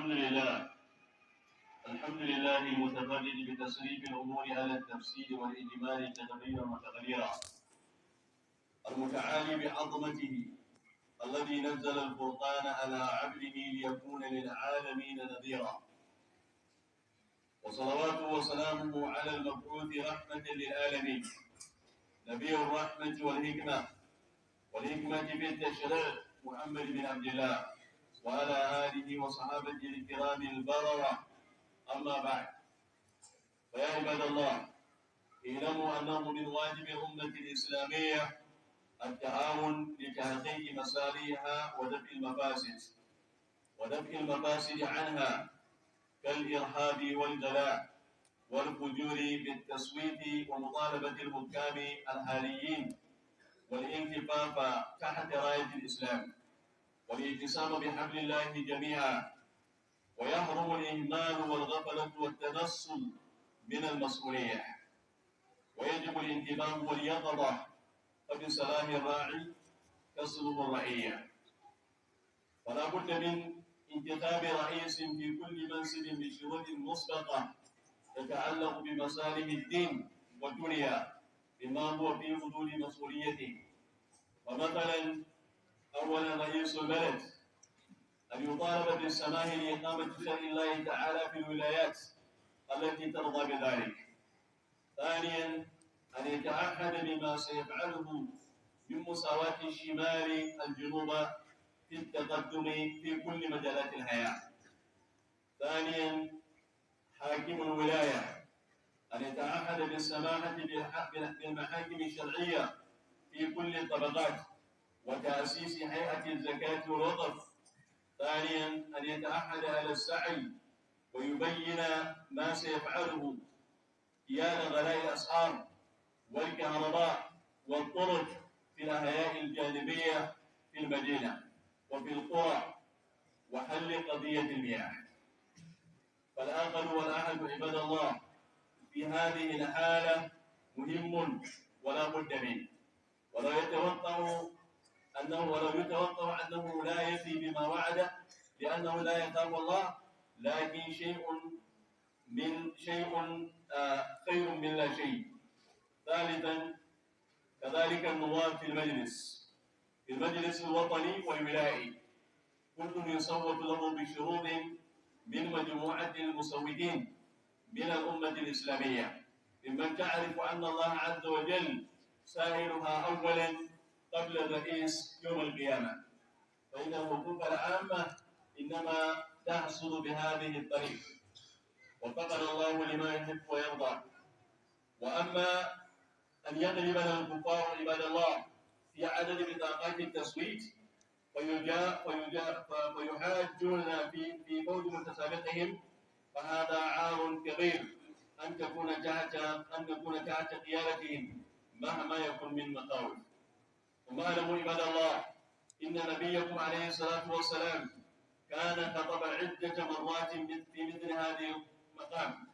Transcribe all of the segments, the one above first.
الحمد لله المتفرد بتصريف الأمور على التفسير والإجمال تدبيرا وتقديرا، المتعالي بعظمته الذي نزل الفرقان على عبده ليكون للعالمين نذيرا، وصلواته وسلامه على المبعوث رحمة للعالمين، نبي الرحمة والحكمة في التشريع محمد بن عبد الله وعلى آله وصحابته الكرام البررة. أما بعد، فيا عباد الله، اعلموا أنه من واجب الأمة الإسلامية التعاون لتحقيق مصالحها ودفع المفاسد عنها كالإرهاب والجلاء والفجور بالتصويت ومطالبة الحكام الحاليين والانكفاف تحت راية الإسلام والاعتصام بحبل الله جميعا، ويحرم الإهمال والغفلة والتنصل من المسؤولية، ويجب الانتباه واليقظة، فبصلاح الراعي تصلح الرعية. فلا بد من انتخاب رئيس في كل منصب بشروط مسبقة تتعلق بمصالح الدين والدنيا بما هو في حدود مسؤوليته. ومثلا، أولا رئيس البلد أن يطالب بالسماح لإقامة شرع الله تعالى في الولايات التي ترضى بذلك. ثانيا، أن يتعهد بما سيفعله من مساواة الشمال الجنوب في التقدم في كل مجالات الحياة. ثانيا، حاكم الولاية أن يتعهد بالسماحة بالمحاكم الشرعية في كل الطبقات وتأسيس هيئة الزكاة والوقف. ثانيا، أن يتعهد على السعي ويبين ما سيفعله حيال غلاء الأسعار والكهرباء والطرق في الأحياء الجانبية في المدينة وفي القرى وحل قضية المياه. فالعقل والعهد عباد الله في هذه الحالة مهم ولا بد منه، ولا يتوقع أنه لا يفي بما وعد لأنه لا يخاف الله، لكن شيء خير من لا شيء. ثالثا، كذلك النواب في المجلس الوطني والولائي، كل يصوت له بشروط من مجموعة المصوتين من الأمة الإسلامية، ممن تعرف أن الله عز وجل سائرها أولا قبل الرئيس يوم القيامة، فإن الحقوق العامة إنما تحصل بهذه الطريق، وفقنا الله لما يحب ويرضى. وأما أن يغلبنا الكفار عباد الله في عدد بطاقات التصويت فيحاجون في فوز متسابقهم، فهذا عار كبير أن نكون تحت قيادتهم مهما يكن من مخاوف. ثم اعلموا عباد الله إن نبيكم عليه الصلاة والسلام كان خطب عدة مرات في مثل هذه المقام،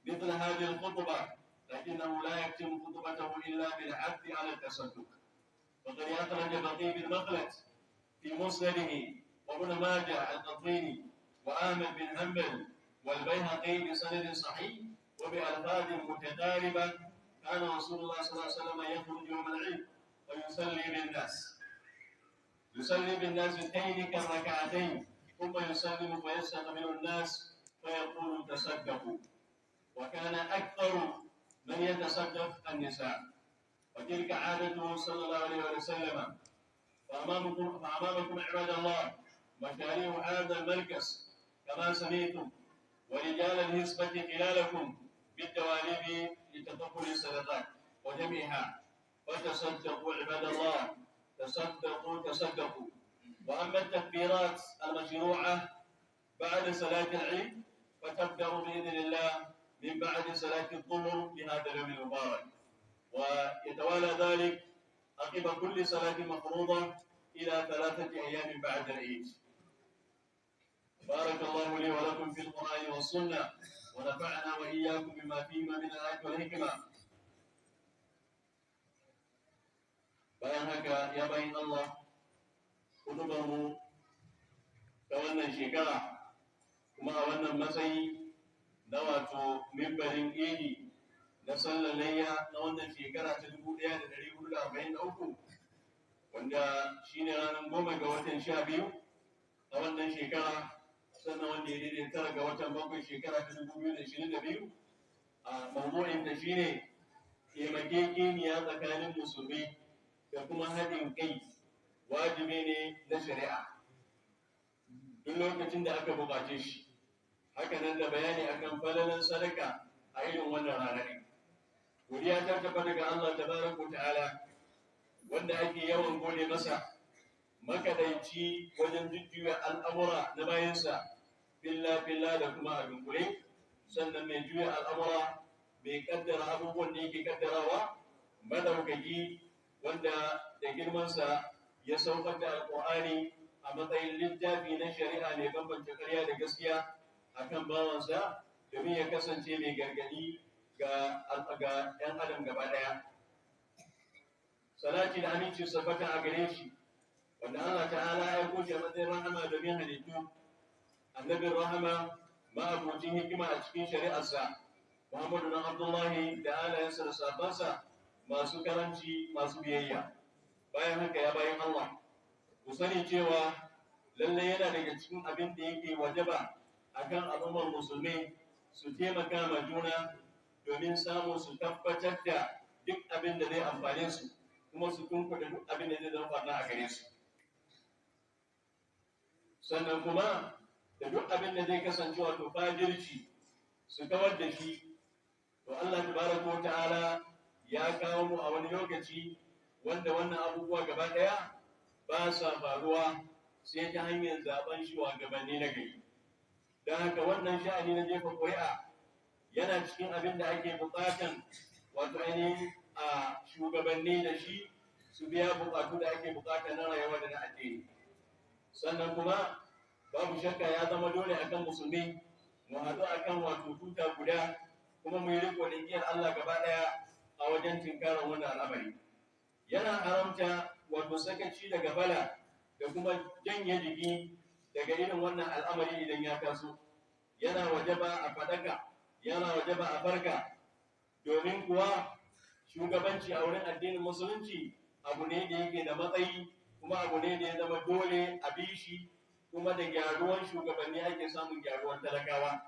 مثل هذه الخطبة، لكنه لا يختم خطبته إلا بالعد على التصدق. وقد أخرج بقي بن مخلد في مسنده وابن ماجه القطريني وآمل بن حنبل والبيهقي بسند صحيح وبألفاظ متقاربة، كان رسول الله صلى الله عليه وسلم يخرج يوم العيد يصلي بالناس اثنين كالركعتين، ثم يسلم فيستقبل الناس فيقول تصدقوا. وكان أكثر من يتصدق النساء، وتلك عادته صلى الله عليه وسلم. فأمامكم عباد الله مشاريع هذا المركز كما سمعتم، ورجال الحسبة خلالكم بالتواليب لتقبل الصدقات وجميعها، فتصدقوا عباد الله، تصدقوا. وأما التكبيرات المشروعة بعد صلاة العيد فتبدأ بإذن الله من بعد صلاة الظهر لهذا اليوم المبارك، ويتوالى ذلك عقب كل صلاة مفروضة إلى 3 أيام بعد العيد. بارك الله لي ولكم في القرآن والسنة، ونفعنا وإياكم بما فيهما من الآيات والحكمة. bayan haka ya bayin Allah, hudubarmu wannan shekara, kuma a wannan matsayi na wato mimbarin idi na sallar layya na wannan shekara ta 1443, wanda shine ranar 10 ga watan 12 a wannan shekara, sannan wanda ya daidai 9 ga watan 7 shekara ta 2022. A mawdu'in da shine taimakekeniya tsakanin musulmi da kuma haɗin kai wajibi ne na shari'a duk lokacin da aka buƙace shi. Haka nan da bayani akan falalan sadaka a irin wannan ranar. Godiya ta tabbata ga Allah tabaraka ta'ala, wanda ake yawan gode masa, makadaici wajen jujjuya al'amura na bayansa filla da kuma a dunkule, sannan mai juya al'amura, mai kaddara abubuwan da yake kaddarawa, madaukaki wanda da girmansa ya saukar da alƙur'ani a matsayin littafi na shari'a mai bambance ƙarya da gaskiya akan bawansa, domin ya kasance mai gargadi ga 'yan adam gaba ɗaya. Salati da aminci sabbata a gare shi, wanda Allah ta'ala ya kushe matsayin rahama domin halittu, annabin rahama ma'abocin hikima a cikin shari'arsa, Muhammadu dan Abdullahi da alayensa da sahabbansa masu karanci masu biyayya. Bayan haka ya bayan Allah, ku sani cewa lallai yana daga cikin abin da yake wajaba akan al'ummar musulmi su taimaka ma juna domin samu su tabbatar da duk abin da zai amfane su, kuma su tunkuɗe duk abin da zai zama a gare su. Sannan kuma da duk abin da zai kasance wato fajirci su kawar da shi. To Allah tabaraka wa ta'ala ya kawo mu a wani lokaci wanda wannan abubuwa gaba ɗaya ba sa faruwa sai ta hanyar zaben shugabanni na gari. Don haka wannan sha'ani na jefa ƙuri'a yana cikin abin da ake buƙatan wato ainihin a shugabanni da shi su biya buƙatu da ake buƙata na rayuwa da na addini. Sannan kuma babu shakka ya zama dole akan musulmi mu haɗu akan wato tuta guda, kuma mu yi riko da igiyar Allah gaba ɗaya a wajen tinkarar wannan al'amari. Yana haramta wato sakaci da gafala da kuma janye jiki daga irin wannan al'amari idan ya taso. Yana wajaba a faɗaka, yana wajaba a farka, domin kuwa shugabanci a wurin addinin musulunci abu ne da yake da matsayi, kuma abu ne da ya zama dole a bi shi, kuma da gyaruwan shugabanni ake samun gyaruwan talakawa.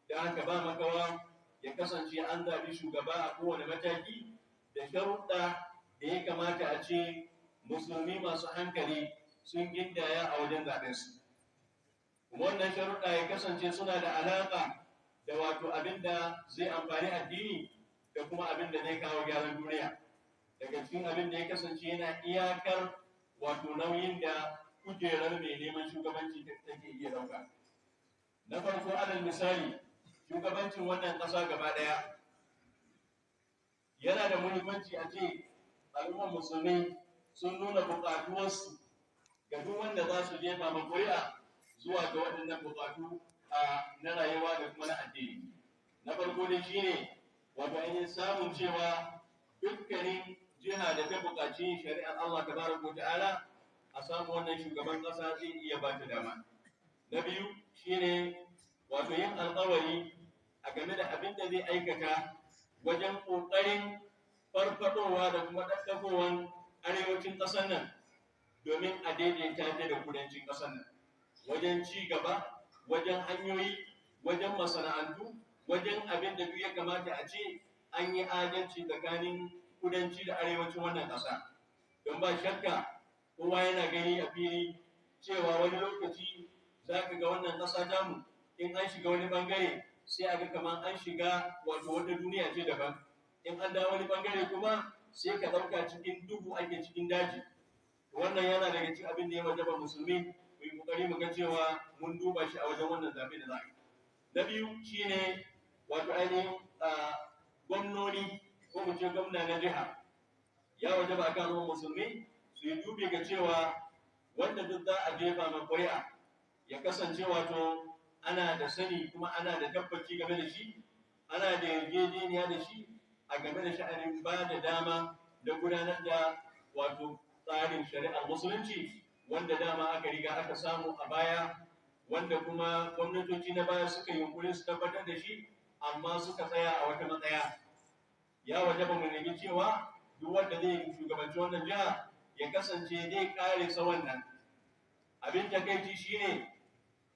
Da haka ba makawa ya kasance an zaɓi shugaba a kowane mataki da sharuɗa da ya kamata a ce musulmi masu hankali sun gindaya a wajen zaɓensu. Kuma wannan sharuɗa ya kasance suna da alaƙa da wato abin da zai amfani addini da kuma abin da zai kawo gyaran duniya. Daga cikin abin da ya kasance yana iyakar wato nauyin da kujerar mai neman shugabanci take iya ɗauka. Na farko, alal misali, shugabancin wannan ƙasa gaba ɗaya yana da muhimmanci a ce al'ummar musulmi sun nuna buƙatuwarsu ga duk wanda za su jefa ma ƙuri'a zuwa ga waɗannan buƙatu na rayuwa da kuma na addini. Na farko dai shine wato ainihin samun cewa dukkanin jiha da ta buƙaci shari'ar Allah tabaraka wa ta'ala a samu wannan shugaban ƙasa zai iya ba ta dama. Na biyu shine wato yin alƙawari a game da abin da zai aikata wajen ƙoƙarin farfadowa da kuma ɗaɗɗagowar arewacin ƙasar nan domin a daidaita ta da kudancin ƙasar nan, wajen ci gaba, wajen hanyoyi, wajen masana'antu, wajen abin da duk ya kamata a ce an yi adalci tsakanin kudanci da arewacin wannan ƙasa. Don ba shakka kowa yana gani a fili cewa wani lokaci za ka ga wannan ƙasa tamu in an shiga wani bangare sai a ga kamar an shiga wato wata duniya ce daban, in an dawo wani bangare kuma sai ka ɗauka cikin duhu ake cikin daji. Wannan yana daga cikin abin da ya wajaba musulmi mu yi ƙoƙari mu ga cewa mun duba shi a wajen wannan zaɓe da za a yi. Na biyu shine wato ainihin gwamnoni ko mu ce gwamna na jiha ya wajaba akan al'ummar musulmi su yi dubi ga cewa wanda duk za a jefa ma ƙuri'a ya kasance wato ana da sani kuma ana da tabbaci game da shi, ana da yarjejeniya da shi a game da sha'anin ba da dama da gudanar da wato tsarin shari'ar musulunci wanda dama aka riga aka samu a baya wanda kuma gwamnatoci na baya suka yunkuri su tabbatar da shi amma suka tsaya a wata matsaya. Ya wajaba mu nemi cewa duk wanda zai shugabanci wannan jiha ya kasance zai kare sa wannan. Abin takaici shine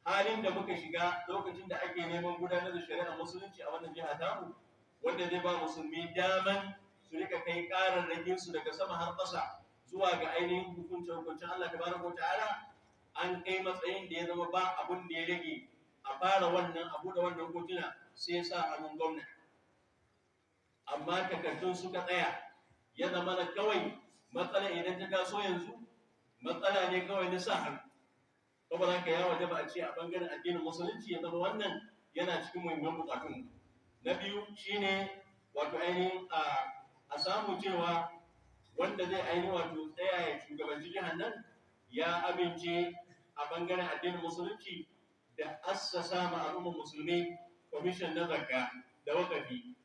halin da muka shiga lokacin da ake neman gudanar da shari'ar musulunci a wannan jiha tamu, wanda zai ba musulmi daman su rika kai kararrakin su daga sama har ƙasa zuwa ga ainihin hukuncin Allah tabaraka ta'ala. An kai matsayin da ya zama ba abun da ya rage a fara wannan abu da wannan kotuna sai sa hannun gwamna, amma takardun suka tsaya. Ya zama na kawai matsala idan ta taso yanzu matsala ne kawai na sa hannu. Saboda haka ya wajaba a ce a bangaren addinin musulunci ya zama wannan yana cikin muhimman bukatun. Na biyu shine wato ainihin a samu cewa wanda zai ainihin wato tsaya ya shugabanci jihar nan ya amince a bangaren addinin musulunci da assasa ma al'ummar musulmi kwamishin na zakka da wakafi,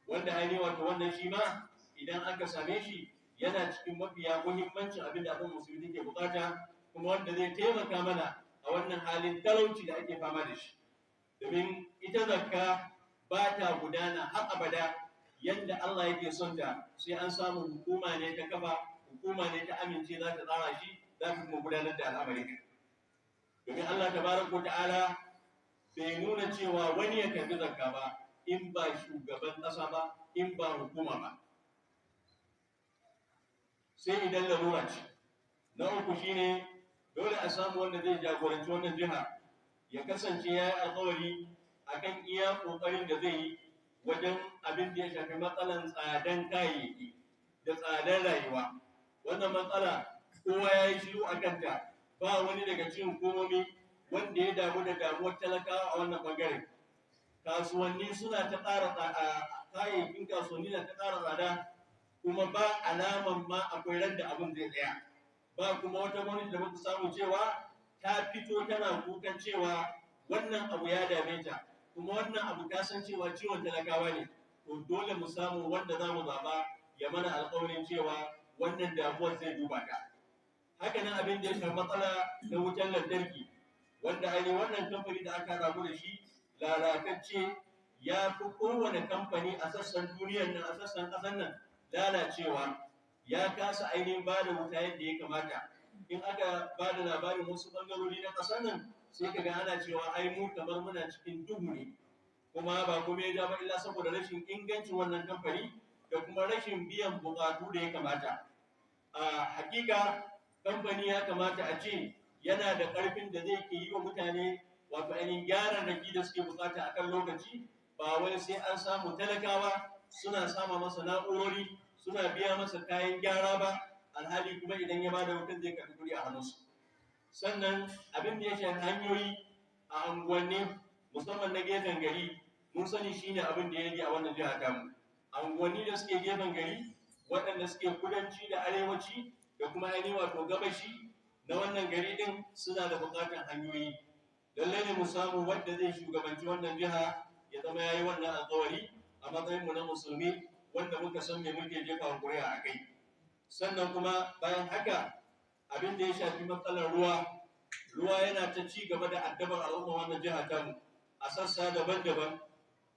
wanda ainihin wato wannan shi ma idan aka same shi yana cikin mafiya muhimmancin abin da al'ummar musulmi ke bukata, kuma wanda zai taimaka mana a wannan halin talauci da ake fama da shi. Domin ita zakka ba ta gudana har abada yadda Allah yake son ta, sai an samu hukuma ne ta kafa, hukuma ne ta amince za ta tsara shi, za ta kuma gudanar da al'amari. Domin Allah tabaraka ta'ala bai nuna cewa wani ya karbi zakka ba in ba shugaban ƙasa ba, in ba hukuma ba, sai idan larura ce. Na uku shine dole a samu wanda zai jagoranci wannan jiha ya kasance ya yi alkawari akan iya kokarin da zai yi wajen abin da ya shafi matsalan tsadan kayayyaki da tsadar rayuwa. Wannan matsala kowa ya yi shiru a kanta, ba wani daga cikin hukumomi wanda ya damu da damuwar talakawa a wannan bangare. Kasuwanni suna ta ƙara kayayyakin kasuwanni na ta ƙara tsada, kuma ba alaman ma akwai ran da abin zai tsaya. Ba kuma wata gwamnati da muka samu cewa ta fito tana kukan cewa wannan abu ya dame ta, kuma wannan abu ta san cewa ciwon talakawa ne. To dole mu samu wanda za mu zaɓa ya mana alƙawarin cewa wannan damuwar zai duba ta. Haka nan abin da ya shafi matsala na wutar lantarki, wanda ainihin wannan kamfani da aka rabu da shi lalatacce ya fi kowane kamfani a sassan duniyar nan, a sassan ƙasar nan lalacewa. Ya kasa ainihin ba da wuta yadda ya kamata. In aka ba da labarin wasu ɓangarori na ƙasar nan sai ka ga ana cewa ai mu kamar muna cikin duhu ne, kuma ba kuma ya ja ba illa saboda rashin ingancin wannan kamfani da kuma rashin biyan buƙatu da ya kamata. A hakika kamfani ya kamata a ce yana da ƙarfin da zai ke yi wa mutane wato ainihin gyaran raki da suke bukata a kan lokaci, ba wai sai an samu talakawa suna sama masa na'urori suna biya masa kayan gyara ba, alhali kuma idan ya bada wutan zai karɓi kuɗi a hannunsu. Sannan abin da ya shafi hanyoyi a unguwanni musamman na gefen gari, mun sani shine abin da ya rage a wannan jiha tamu. Unguwanni da suke gefen gari, waɗanda suke kudanci da arewaci da kuma ainihin wato gabashi na wannan gari din suna da buƙatar hanyoyi. Lallai ne mu samu wanda zai shugabanci wannan jiha ya zama ya yi wannan alƙawari a matsayinmu na musulmi wanda muka san me muke jefa ƙuri'a a kai. Sannan kuma bayan haka abin da ya shafi matsalar ruwa yana ta ci gaba da addabar al'umma wannan jiha tamu a sassa daban-daban,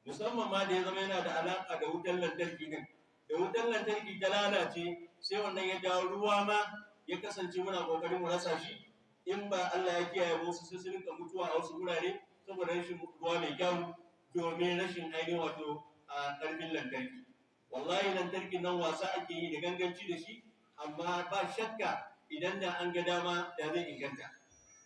musamman ma da ya zama yana da alaƙa da wutar lantarki din. Da wutar lantarki ta lalace sai wannan ya jawo ruwa ma ya kasance muna ƙoƙarin mu rasa shi, in ba Allah ya kiyaye wasu sai su rinka mutuwa a wasu wurare saboda rashin ruwa mai kyau domin rashin ainihin wato a ƙarfin lantarki. Wallahi lantarki nan wasa ake yi da ganganci da shi, amma ba shakka idan da an ga dama da zai inganta.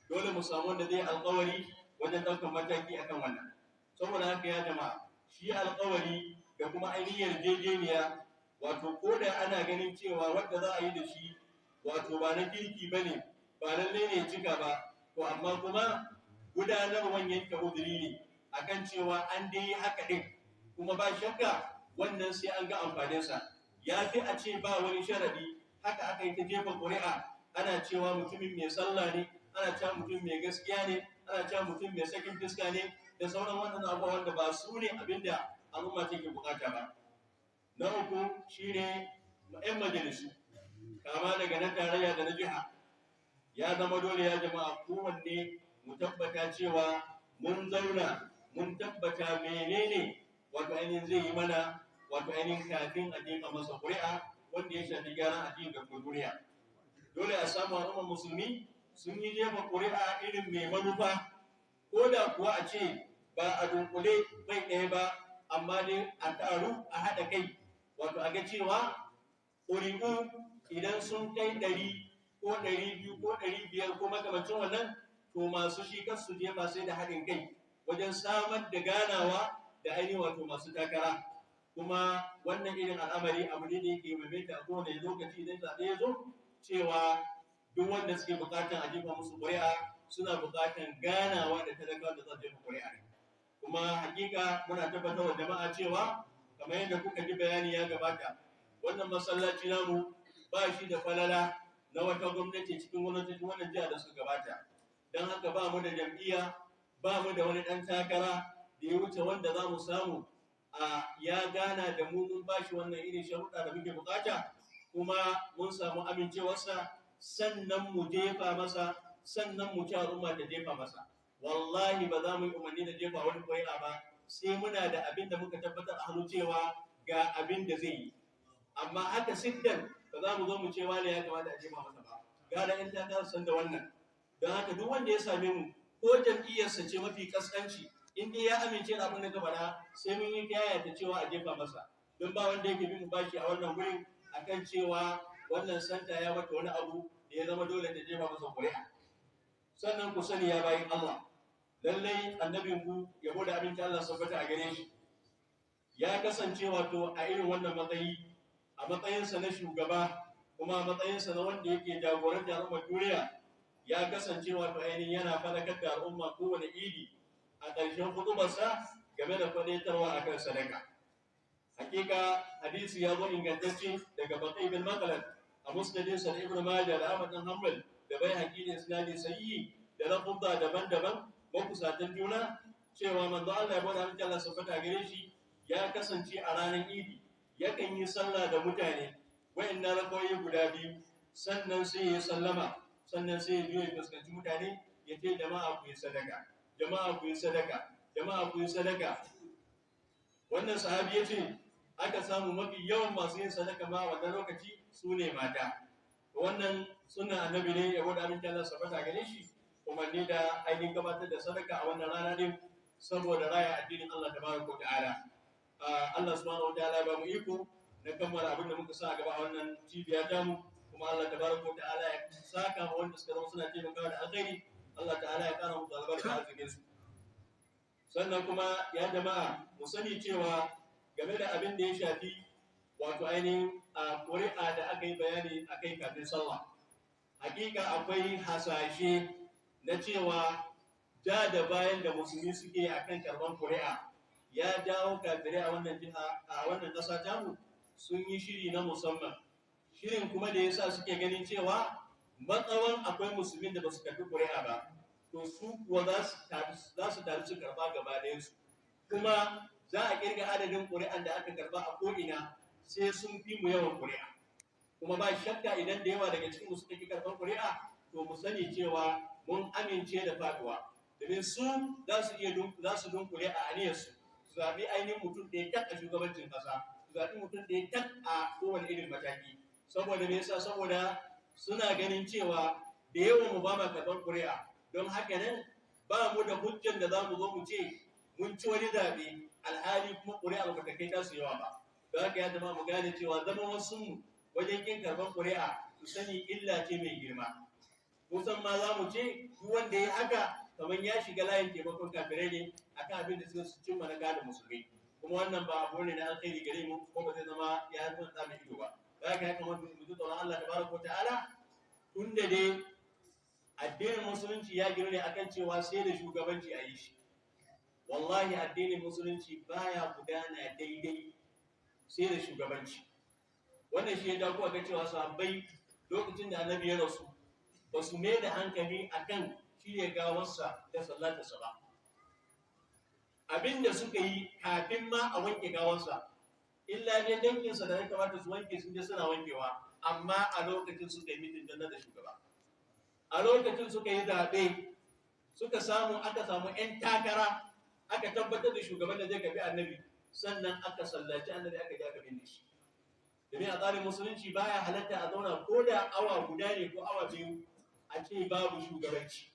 Dole mu samu wanda zai alƙawari wajen ɗaukar mataki akan wannan. Saboda haka ya jama'a, shi alƙawari da kuma ainihin yarjejeniya, wato ko da ana ganin cewa wanda za a yi da shi wato ba na kirki ba ne, ba lallai ne cika ba, to amma kuma gudanarwan yanke uzuri ne akan cewa an dai yi haka ɗin, kuma ba shakka wannan sai an ga amfaninsa. Ya fi a ce ba wani sharadi, haka aka yi ta jefa ƙuri'a ana cewa mutumin mai sallah ne, ana cewa mutum mai gaskiya ne, ana cewa mutum mai sakin fuska ne, da sauran waɗannan abubuwan da ba su ne abinda al'umma take bukata ba. Na uku shine 'yan majalisu, kama daga na tarayya da na jiha. Ya zama dole ya jama'a kowanne mu tabbata cewa mun zauna mun tabbata menene wato ainihin zai yi mana wato ainihin kafin a jefa masa ƙuri'a wanda ya shafi gyaran addini da duniya. Dole a samu al'ummar musulmi sun yi jefa ƙuri'a irin mai manufa, ko da kuwa a ce ba a dunkule bai ɗaya ba, amma dai a taru a haɗa kai, wato a ga cewa ƙuri'u idan sun kai 100 ko 200 ko 500 ko makamancin wannan, to masu shi kansu jefa sai da haɗin kai wajen samar da ganawa da ainihin wato masu takara. Kuma wannan irin al'amari abu ne da yake maimaita a kowane lokaci idan zaɓe ya zo, cewa duk wanda suke buƙatar a jefa musu ƙuri'a suna buƙatar ganawa da talakawa da za su jefa ƙuri'a. Kuma hakika muna tabbatar wa jama'a cewa kamar yadda kuka ji bayani ya gabata, wannan masallaci namu ba shi da falala na wata gwamnati cikin gwamnatocin wannan jiha da suka gabata. Don haka ba mu da jam'iyya, ba mu da wani ɗan takara da ya wuce wanda za mu samu ya gana da mu mun bashi wannan irin sharuɗa da muke bukata, kuma mun samu amincewarsa, sannan mu jefa masa, sannan mu ci al'umma da jefa masa. Wallahi ba za mu yi umarni da jefa wani ƙuri'a ba sai muna da abin da muka tabbatar a hannu cewa ga abin da zai yi. Amma haka siddan ba za mu zo mu ce wani ya kamata a jefa masa ba. Gara in ta san da wannan. Don haka duk wanda ya same mu ko jam'iyyarsa ce mafi kaskanci, in dai ya amince da abin da ka faɗa, sai mun yi kiyaya da cewa a jefa masa. Don ba wanda yake bin bashi a wannan wurin akan cewa wannan santa ya mata wani abu da ya zama dole ta jefa masa ƙuri'a. Sannan ku sani ya bayin Allah, lallai annabin ku yabo da abinci Allah sabbata a gare shi ya kasance wato a irin wannan matsayi, a matsayinsa na shugaba, kuma a matsayinsa na wanda yake jagorantar al'ummar duniya, ya kasance wato ainihin yana faɗakar da al'umma kowane idi a ƙarshen hutubarsa game da faɗaitarwa akan sadaka. Hakika hadisi ya zo ingantacce daga Baqi bin Makhlad a musnadinsa da Ibn Majah da Ahmad bin Hanbal da Baihaqi da isnadi sahihi da lafuzza daban-daban makusatan juna, cewa manzo Allah ya bada amince Allah sabbata gare shi ya kasance a ranar idi yakan yi sallah da mutane wa'annan rakawoyi guda biyu, sannan sai ya sallama, sannan sai ya biyo ya fuskanci mutane ya ce jama'a ku yi sadaka, jama'a ku yi sadaka, jama'a ku yi sadaka. Wannan sahabi ya ce aka samu mafi yawan masu yin sadaka ma a wannan lokaci su ne mata. Wannan sunan annabi ne ya bada amince Allah sabbata gare shi, umarni da ainihin gabatar da sadaka a wannan rana din saboda raya addinin Allah tabaraka wa ta'ala. Allah subhanahu wa ta'ala ba mu iko na kammala abin da muka sa gaba a wannan cibiya ta mu, kuma Allah tabaraka wa ta'ala ya saka ma wanda suka zama suna taimakawa da alkhairi. Allah ta'ala ya kara musu albarka a cikin su. Sannan kuma ya jama'a mu sani cewa game da abin da ya shafi wato ainihin ƙuri'a da aka yi bayani a kai kafin sallah, hakika akwai hasashe na cewa ja da bayan da musulmi suke a kan karɓar ƙuri'a ya dawo kafirai a wannan jiha, a wannan ƙasa tamu sun yi shiri na musamman. Shirin kuma da yasa suke ganin cewa matsawan akwai musulmin da ba su karɓi ƙuri'a ba, to su kuwa za su taru su karɓa gaba ɗayansu, kuma za a kirga adadin ƙuri'an da aka karɓa a ko'ina sai sun fi mu yawan ƙuri'a. Kuma ba shakka idan da yawa daga cikin suka ki karɓar ƙuri'a, to mu sani cewa mun amince da faduwa, domin su za su dunkule a aniyarsu su zaɓi ainihin mutum da ya tak a shugabancin ƙasa, su zaɓi mutum da ya tak a kowane irin mataki. Saboda me yasa? Saboda suna ganin cewa da yawan mu ba ma karɓar ƙuri'a, don haka nan ba mu da hujjan da za mu zo mu ce mun ci wani zaɓe alhali kuma ƙuri'a ba ta kai tasu yawa ba. Don haka ya zama mu gane cewa zama wasu mu wajen kin karɓar ƙuri'a su sani illa ce mai girma. Kusan ma za mu ce duk wanda ya haka kamar ya shiga layin taimakon kafirai ne akan abin da suka cimma na gane musulmi, kuma wannan ba abu ne na alkhairi gare mu, ko ba zai zama ya haifar da mai ido ba. Za ka haka wanda mu ji tsoron Allah tabaraka wa ta'ala, tunda dai addinin musulunci ya gina ne akan cewa sai da shugabanci a yi shi. Wallahi addinin musulunci baya gudana daidai sai da shugabanci. Wannan shi ya dawo ga cewa sahabbai lokacin da annabi ya rasu ba su mai da hankali akan shirya gawarsa da sallatarsa ba. Abinda suka yi kafin ma a wanke gawarsa, illa ne danginsa da ya kamata su wanke sun je suna wankewa, amma a lokacin suka yi mitin da shugaba. A lokacin suka yi zaɓe aka samu 'yan takara, aka tabbatar da shugaban da zai kafi annabi, sannan aka sallaci annabi aka ja ka binne shi. Domin a tsarin musulunci baya halatta a zauna ko da awa guda ne ko awa biyu a ce babu shugabanci.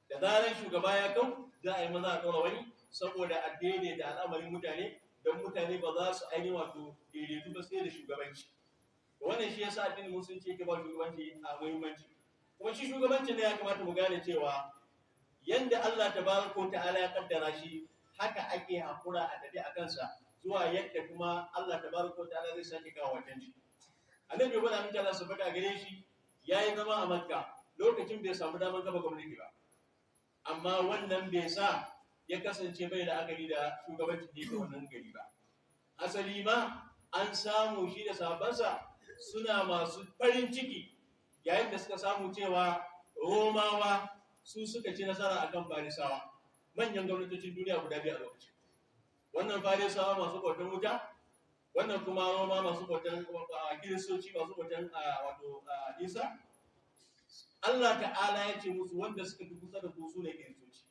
Da zarar shugaba ya kau za a yi maza a ɗora wani, saboda a daidaita al'amarin mutane, don mutane ba za su ainihin wato daidaitu ba sai da shugabanci. Wannan shi yasa addinin musulunci yake ba shugabanci a muhimmanci. Kuma shi shugabancin ne ya kamata mu gane cewa yanda Allah tabaraka ta'ala ya kaddara shi, haka ake hakura a tafi a kansa zuwa yadda kuma Allah tabaraka ta'ala zai sake kawo canji. Annabi ibn Allah su faɗa gare shi yayi zama a Makka lokacin bai samu damar kafa gwamnati ba, amma wannan bai sa ya kasance bai da akari da shugabancin da yake wannan gari ba. Asali ma an samu shi da sahabbansa suna masu farin ciki yayin da suka samu cewa Romawa su suka ci nasara akan Farisawa, manyan gwamnatocin duniya guda biyu a lokacin. Wannan Farisawa masu bautan wuta, wannan kuma Roma masu bautan Kiristoci masu bautan wato Isa. Allah ta'ala ya ce musu wanda suka fi kusa da ku su ne Kiristoci.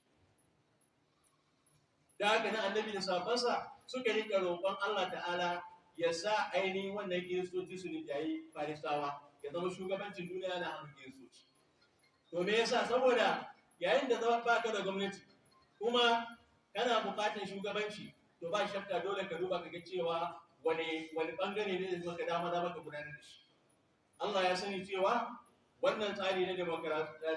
Da haka na annabi da sahabbansa suka rika roƙon Allah ta'ala ya sa ainihin wannan Kiristoci su rinjayi Farisawa, ya zama shugabancin duniya na hannun Kiristoci. To me yasa? Saboda yayin da zama baka da gwamnati kuma kana buƙatar shugabanci, to ba shakka dole ka duba ka ga cewa wani bangare ne da maka dama ka gudanar da shi. Allah ya sani cewa wannan tsari na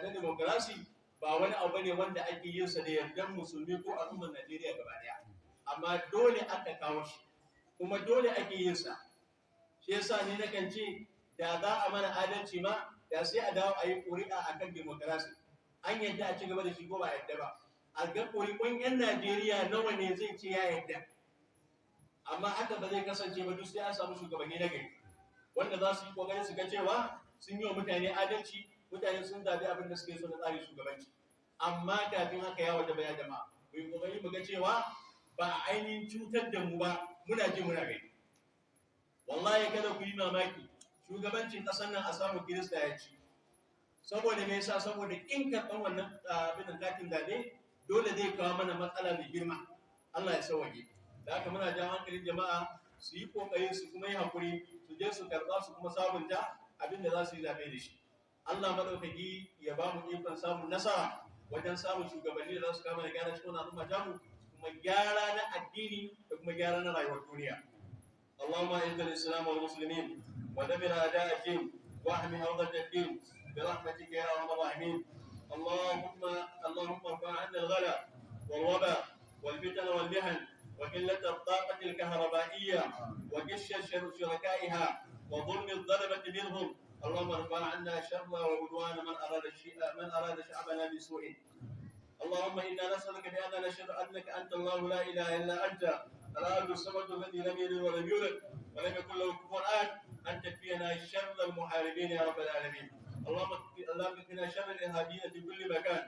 demokarasi ba wani abu ne wanda ake yin sa da yardan musulmi ko al'ummar Najeriya gaba daya, amma dole aka kawo shi kuma dole ake yin sa. Shi yasa ni nakan ce da za a mana adalci ma da sai a dawo a yi ƙuri'a akan demokarasi, an yadda a ci gaba da shi ko ba yadda ba, a ga ƙuri'un 'yan Najeriya nawa ne zai ce ya yadda. Amma haka ba zai kasance ba, duk sai an samu shugabanni na gari wanda za su yi ƙoƙarin su ga cewa sun yi wa mutane adalci, mutane sun zabi abin da suke so na tsarin shugabanci. Amma kafin haka ya wajaba ya jama'a mu yi ƙoƙari mu ga cewa ba a ainihin cutar da mu ba, muna ji muna gani. Wallahi kada ku yi mamaki shugabancin ƙasar nan a samu Kirista ya ci. Saboda me yasa? Saboda in karɓan wannan abin katin zaɓe dole zai kawo mana matsala mai girma. Allah ya sauwaƙe. Da haka muna jawo hankalin jama'a su yi ƙoƙari su kuma yi haƙuri, su je su karɓa su kuma sabunta abin da za su yi zaɓe da shi. Allah maɗaukaki ya ba mu ikon samun nasara wajen samun shugabanni da za su kama da gyara cikin al'umma tamu, kuma gyara na addini da kuma gyara na rayuwar duniya. اللهم اعز الاسلام والمسلمين ودمر اعداء الدين واحمي ارض الدين برحمتك يا ارحم الراحمين. اللهم ارفع عنا الغلا والوباء والفتن والمحن وقلة الطاقة الكهربائية وغش شركائها وظلم الظلمة منهم. اللهم ارفع عنا شر وعدوان من أراد شعبنا بسوء. اللهم إنا نسألك بأننا نشهد أنك أنت الله لا إله إلا أنت الأحد الصمد الذي لم يلد ولم يولد ولم يكن له كفوا أحد، أن تكفينا شر المحاربين يا رب العالمين. اللهم اكفنا شر الإرهابيين في كل مكان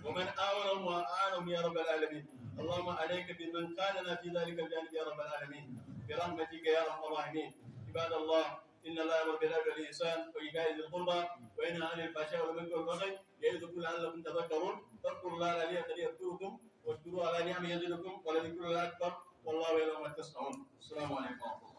ومن آوانهم وأعانهم يا رب العالمين. اللهم عليك بمن كاننا في ذلك الجانب يا رب العالمين برحمتك يا أرحم الراحمين. عباد الله، إن الله يأمر بالعدل والإحسان وإيتاء ذي القربى وينهى عن الفحشاء والمنكر والبغي يعظكم لعلكم تذكرون. فاذكروا الله العلي الذي يذكركم واشكروه على نعمه يزدكم ولذكر الله أكبر والله يعلم ما تصنعون. السلام عليكم ورحمة الله.